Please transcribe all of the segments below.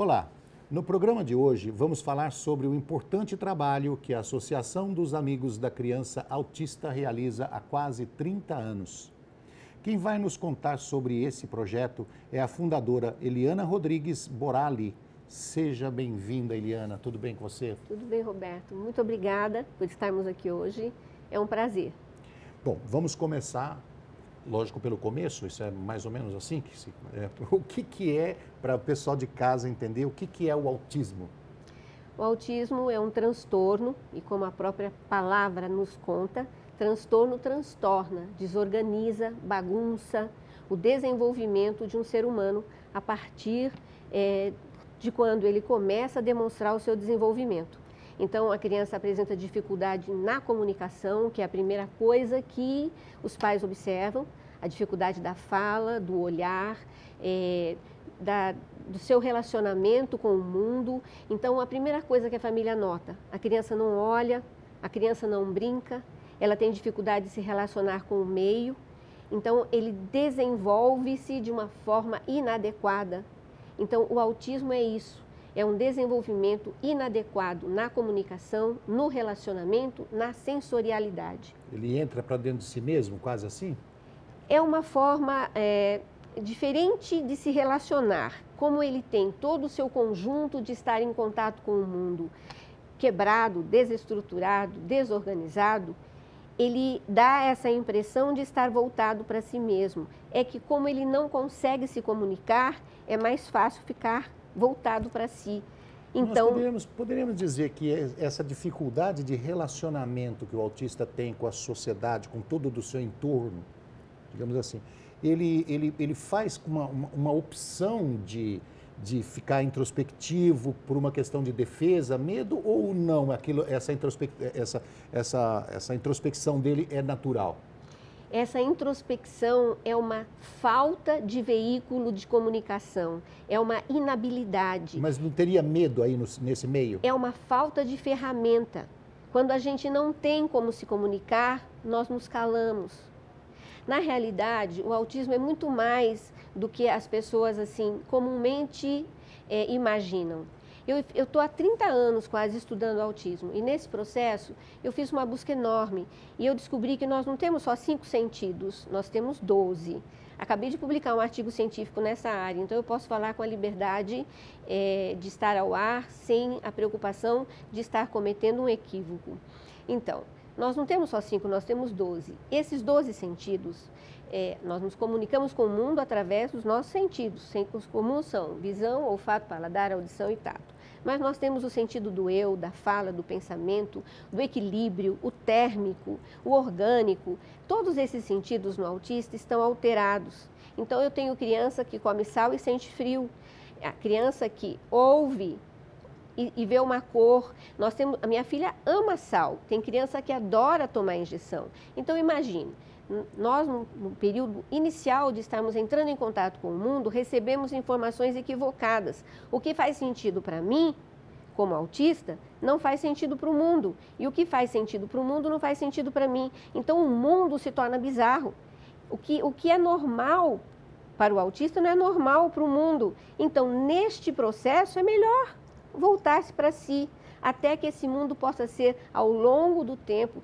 Olá, no programa de hoje vamos falar sobre o importante trabalho que a Associação dos Amigos da Criança Autista realiza há quase 30 anos. Quem vai nos contar sobre esse projeto é a fundadora Eliana Rodrigues Borali. Seja bem-vinda, Eliana. Tudo bem com você? Tudo bem, Roberto. Muito obrigada por estarmos aqui hoje. É um prazer. Bom, vamos começar, lógico, pelo começo. Isso é mais ou menos assim? O que é, para o pessoal de casa entender, o que é o autismo? O autismo é um transtorno e, como a própria palavra nos conta, transtorno transtorna, desorganiza, bagunça o desenvolvimento de um ser humano a partir de quando ele começa a demonstrar o seu desenvolvimento. Então, a criança apresenta dificuldade na comunicação, que é a primeira coisa que os pais observam, a dificuldade da fala, do olhar, do seu relacionamento com o mundo. Então, a primeira coisa que a família nota, a criança não olha, a criança não brinca, ela tem dificuldade de se relacionar com o meio, então ele desenvolve-se de uma forma inadequada. Então, o autismo é isso, é um desenvolvimento inadequado na comunicação, no relacionamento, na sensorialidade. Ele entra para dentro de si mesmo, quase assim? É uma forma diferente de se relacionar, como ele tem todo o seu conjunto de estar em contato com o mundo quebrado, desestruturado, desorganizado, ele dá essa impressão de estar voltado para si mesmo. É que como ele não consegue se comunicar, é mais fácil ficar voltado para si. Então, nós poderíamos dizer que essa dificuldade de relacionamento que o autista tem com a sociedade, com todo o seu entorno, digamos assim, ele faz uma opção de ficar introspectivo por uma questão de defesa, medo, ou não? Essa introspecção dele é natural? Essa introspecção é uma falta de veículo de comunicação, é uma inabilidade. Mas não teria medo aí nesse meio? É uma falta de ferramenta. Quando a gente não tem como se comunicar, nós nos calamos. Na realidade, o autismo é muito mais do que as pessoas assim comumente imaginam. Eu estou há 30 anos quase estudando autismo e nesse processo eu fiz uma busca enorme e eu descobri que nós não temos só 5 sentidos, nós temos 12. Acabei de publicar um artigo científico nessa área, então eu posso falar com a liberdade de estar ao ar sem a preocupação de estar cometendo um equívoco. Então, nós não temos só 5, nós temos 12. Esses 12 sentidos, nós nos comunicamos com o mundo através dos nossos sentidos. Os comuns são visão, olfato, paladar, audição e tato. Mas nós temos o sentido do eu, da fala, do pensamento, do equilíbrio, o térmico, o orgânico. Todos esses sentidos no autista estão alterados. Então, eu tenho criança que come sal e sente frio. A criança que ouve e vê uma cor. A minha filha ama sal, tem criança que adora tomar injeção. Então imagine, nós no período inicial de estarmos entrando em contato com o mundo, recebemos informações equivocadas. O que faz sentido para mim, como autista, não faz sentido para o mundo. E o que faz sentido para o mundo não faz sentido para mim. Então o mundo se torna bizarro. O que é normal para o autista não é normal para o mundo. Então neste processo é melhor voltar-se para si, até que esse mundo possa ser, ao longo do tempo,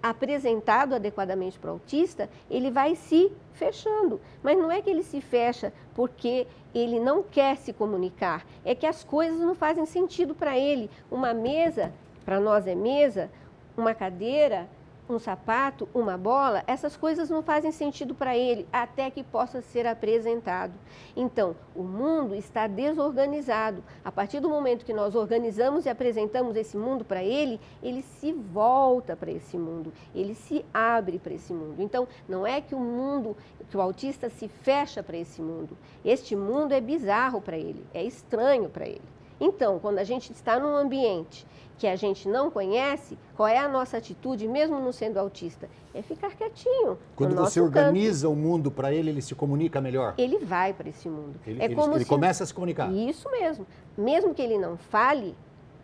apresentado adequadamente para o autista, ele vai se fechando. Mas não é que ele se fecha porque ele não quer se comunicar, é que as coisas não fazem sentido para ele. Uma mesa, para nós é mesa, uma cadeira, um sapato, uma bola, essas coisas não fazem sentido para ele, até que possa ser apresentado. Então, o mundo está desorganizado. A partir do momento que nós organizamos e apresentamos esse mundo para ele, ele se volta para esse mundo, ele se abre para esse mundo. Então, não é que o autista se fecha para esse mundo. Este mundo é bizarro para ele, é estranho para ele. Então, quando a gente está num ambiente que a gente não conhece, qual é a nossa atitude, mesmo não sendo autista? É ficar quietinho. Quando você organiza o mundo para ele, ele se comunica melhor? Ele vai para esse mundo. Ele começa a se comunicar? Isso mesmo. Mesmo que ele não fale,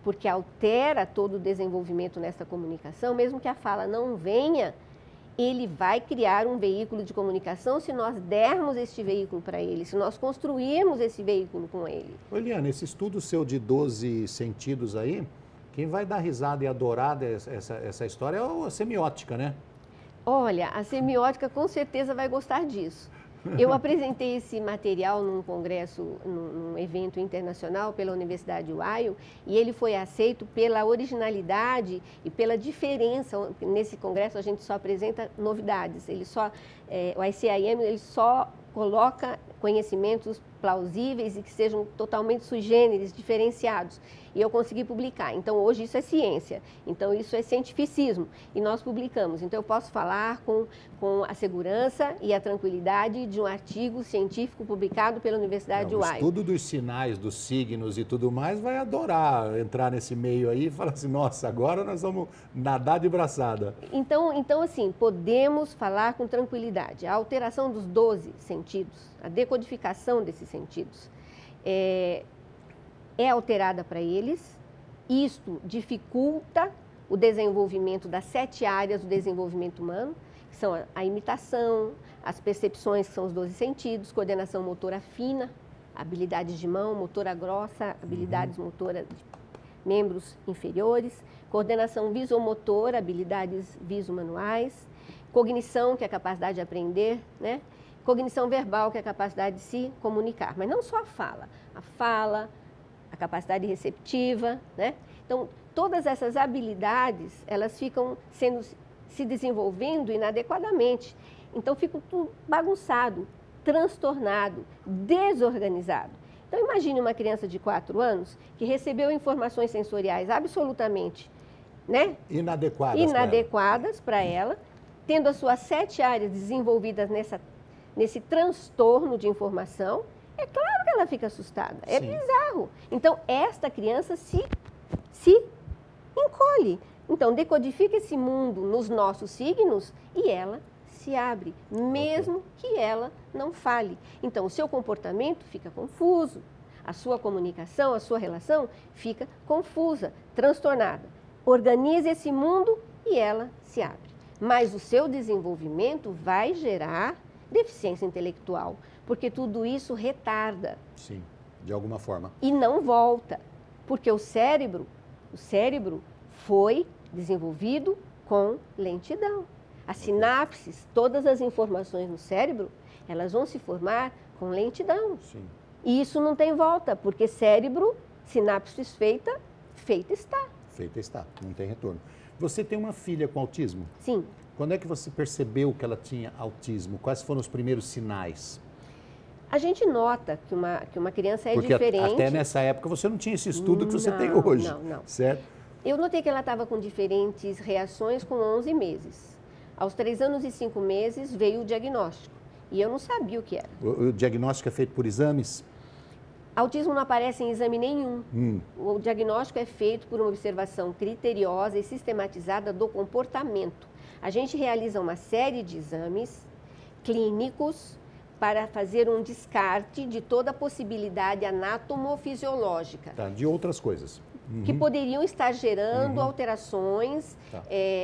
porque altera todo o desenvolvimento nessa comunicação, mesmo que a fala não venha, ele vai criar um veículo de comunicação se nós dermos este veículo para ele, se nós construirmos esse veículo com ele. Eliane, esse estudo seu de 12 sentidos aí, quem vai dar risada e adorar essa história é a semiótica, né? Olha, a semiótica com certeza vai gostar disso. Eu apresentei esse material num congresso, num evento internacional pela Universidade Weill, e ele foi aceito pela originalidade e pela diferença. Nesse congresso a gente só apresenta novidades, o ICIM ele só coloca conhecimentos plausíveis e que sejam totalmente sui generis, diferenciados. E eu consegui publicar. Então, hoje isso é ciência. Então, isso é cientificismo. E nós publicamos. Então, eu posso falar com a segurança e a tranquilidade de um artigo científico publicado pela Universidade Weill. O estudo dos sinais, dos signos e tudo mais vai adorar entrar nesse meio aí e falar assim, nossa, agora nós vamos nadar de braçada. Então assim, podemos falar com tranquilidade. A alteração dos 12 sentidos, a decodificação desses sentidos, é alterada para eles. Isto dificulta o desenvolvimento das 7 áreas do desenvolvimento humano, que são a imitação, as percepções, que são os 12 sentidos, coordenação motora fina, habilidades de mão, motora grossa, habilidades motoras de membros inferiores, coordenação visomotora, habilidades visomanuais, cognição, que é a capacidade de aprender, né? Cognição verbal, que é a capacidade de se comunicar, mas não só a fala, a capacidade receptiva, né? Então, todas essas habilidades, elas ficam se desenvolvendo inadequadamente. Então, fica tudo bagunçado, transtornado, desorganizado. Então, imagine uma criança de 4 anos que recebeu informações sensoriais absolutamente, né? Inadequadas para ela, tendo as suas 7 áreas desenvolvidas nesse transtorno de informação. É claro que ela fica assustada, é bizarro. Então, esta criança se encolhe. Então, decodifica esse mundo nos nossos signos e ela se abre, mesmo que ela não fale. Então, o seu comportamento fica confuso, a sua comunicação, a sua relação fica confusa, transtornada. Organize esse mundo e ela se abre. Mas o seu desenvolvimento vai gerar deficiência intelectual, porque tudo isso retarda. Sim, de alguma forma. E não volta, porque o cérebro foi desenvolvido com lentidão. As sinapses, todas as informações no cérebro, elas vão se formar com lentidão. Sim. E isso não tem volta, porque cérebro, sinapses feita está. Feita está, não tem retorno. Você tem uma filha com autismo? Sim. Quando é que você percebeu que ela tinha autismo? Quais foram os primeiros sinais? A gente nota que uma criança é porque diferente. Porque até nessa época você não tinha esse estudo que você tem hoje. Não. Certo? Eu notei que ela estava com diferentes reações com 11 meses. Aos 3 anos e 5 meses veio o diagnóstico. E eu não sabia o que era. O diagnóstico é feito por exames? Autismo não aparece em exame nenhum. O diagnóstico é feito por uma observação criteriosa e sistematizada do comportamento. A gente realiza uma série de exames clínicos para fazer um descarte de toda a possibilidade anatomofisiológica. Tá, de outras coisas. Que poderiam estar gerando alterações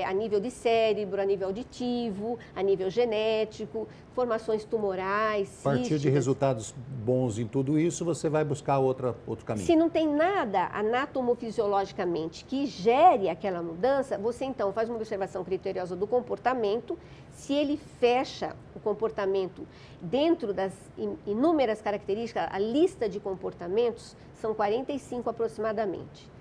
a nível de cérebro, a nível auditivo, a nível genético, formações tumorais, A partir de resultados bons em tudo isso, você vai buscar outro caminho. Se não tem nada anatomofisiologicamente que gere aquela mudança, você então faz uma observação criteriosa do comportamento. Se ele fecha o comportamento dentro das inúmeras características, a lista de comportamentos são 45 aproximadamente.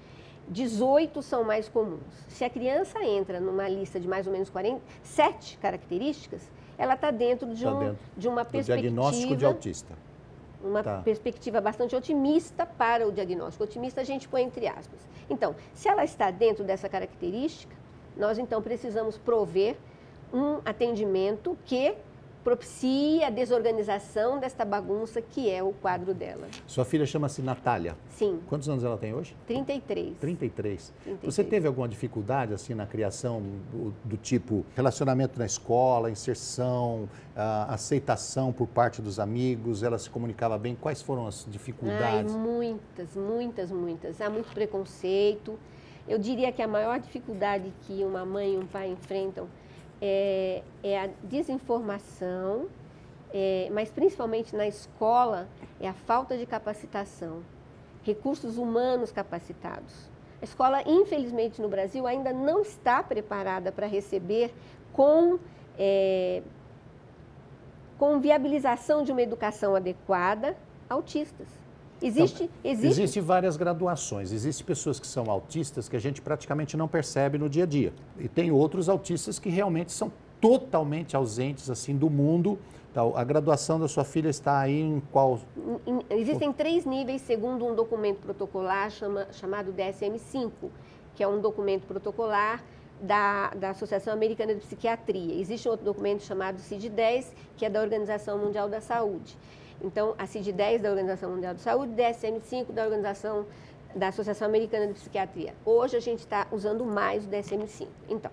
18 são mais comuns. Se a criança entra numa lista de mais ou menos 47 características, ela está dentro de uma perspectiva... diagnóstico de autista. Uma perspectiva bastante otimista para o diagnóstico. Otimista a gente põe entre aspas. Então, se ela está dentro dessa característica, nós então precisamos prover um atendimento que propicie a desorganização desta bagunça que é o quadro dela. Sua filha chama-se Natália? Sim. Quantos anos ela tem hoje? 33. 33. Você teve alguma dificuldade assim na criação do tipo relacionamento na escola, inserção, aceitação por parte dos amigos? Ela se comunicava bem? Quais foram as dificuldades? Muitas. Há muito preconceito. Eu diria que a maior dificuldade que uma mãe e um pai enfrentam é a desinformação, mas principalmente na escola, é a falta de capacitação, recursos humanos capacitados. A escola, infelizmente, no Brasil, ainda não está preparada para receber com viabilização de uma educação adequada autistas. Existem várias graduações. Existem pessoas que são autistas que a gente praticamente não percebe no dia a dia. E tem outros autistas que realmente são totalmente ausentes assim do mundo. Então, a graduação da sua filha está aí em qual? Existem 3 níveis, segundo um documento protocolar chamado DSM-5, que é um documento protocolar da Associação Americana de Psiquiatria. Existe outro documento chamado CID-10, que é da Organização Mundial da Saúde. Então, a CID-10 da Organização Mundial da Saúde, DSM-5 da Associação Americana de Psiquiatria. Hoje a gente está usando mais o DSM-5. Então,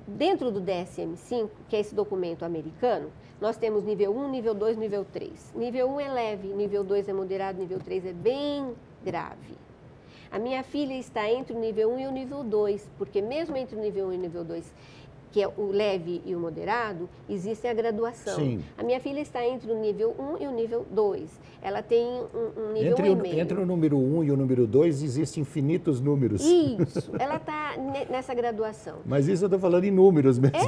dentro do DSM-5, que é esse documento americano, nós temos nível 1, nível 2, nível 3. Nível 1 é leve, nível 2 é moderado, nível 3 é bem grave. A minha filha está entre o nível 1 e o nível 2, porque mesmo entre o nível 1 e o nível 2, que é o leve e o moderado, existe a graduação. Sim. A minha filha está entre o nível 1 e o nível 2. Ela tem um nível 1,5. Entre o número 1 e o número 2, existem infinitos números. Isso, ela está nessa graduação. Mas isso eu estou falando em números mesmo.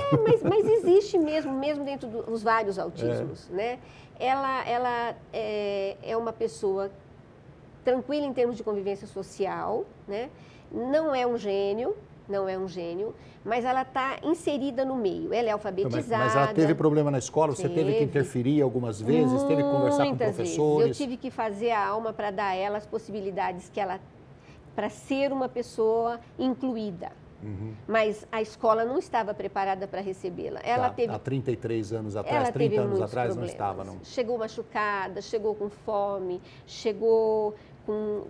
Mas existe mesmo dentro dos vários autismos, né? Ela é uma pessoa tranquila em termos de convivência social, né? Não é um gênio, mas ela está inserida no meio. Ela é alfabetizada. Mas ela teve problema na escola? Você teve que interferir algumas vezes? Teve que conversar com professores? Vezes. Eu tive que fazer a alma para dar a ela as possibilidades para ser uma pessoa incluída. Uhum. Mas a escola não estava preparada para recebê-la. Há 33 anos atrás, 30 anos atrás, problemas. Não estava, não? Chegou machucada, chegou com fome, chegou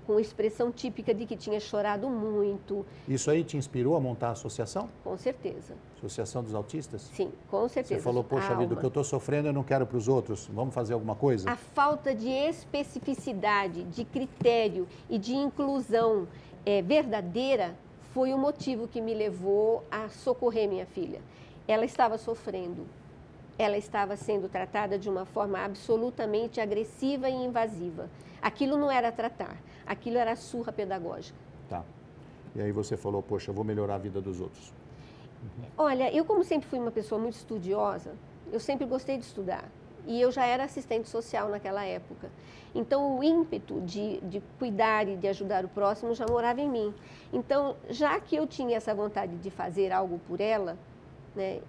com expressão típica de que tinha chorado muito. Isso aí te inspirou a montar a associação? Com certeza. Associação dos Autistas? Sim, com certeza. Você falou, poxa vida, o que eu estou sofrendo eu não quero para os outros, vamos fazer alguma coisa? A falta de especificidade, de critério e de inclusão verdadeira foi o motivo que me levou a socorrer minha filha. Ela estava sofrendo. Ela estava sendo tratada de uma forma absolutamente agressiva e invasiva. Aquilo não era tratar, aquilo era surra pedagógica. Tá. E aí você falou, poxa, eu vou melhorar a vida dos outros. Uhum. Olha, eu como sempre fui uma pessoa muito estudiosa, eu sempre gostei de estudar. E eu já era assistente social naquela época. Então, o ímpeto de cuidar e de ajudar o próximo já morava em mim. Então, já que eu tinha essa vontade de fazer algo por ela, né,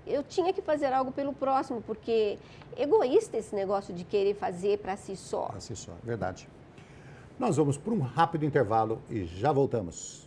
eu tinha que fazer algo pelo próximo, porque egoísta esse negócio de querer fazer para si só. Para si só, verdade. Nós vamos para um rápido intervalo e já voltamos.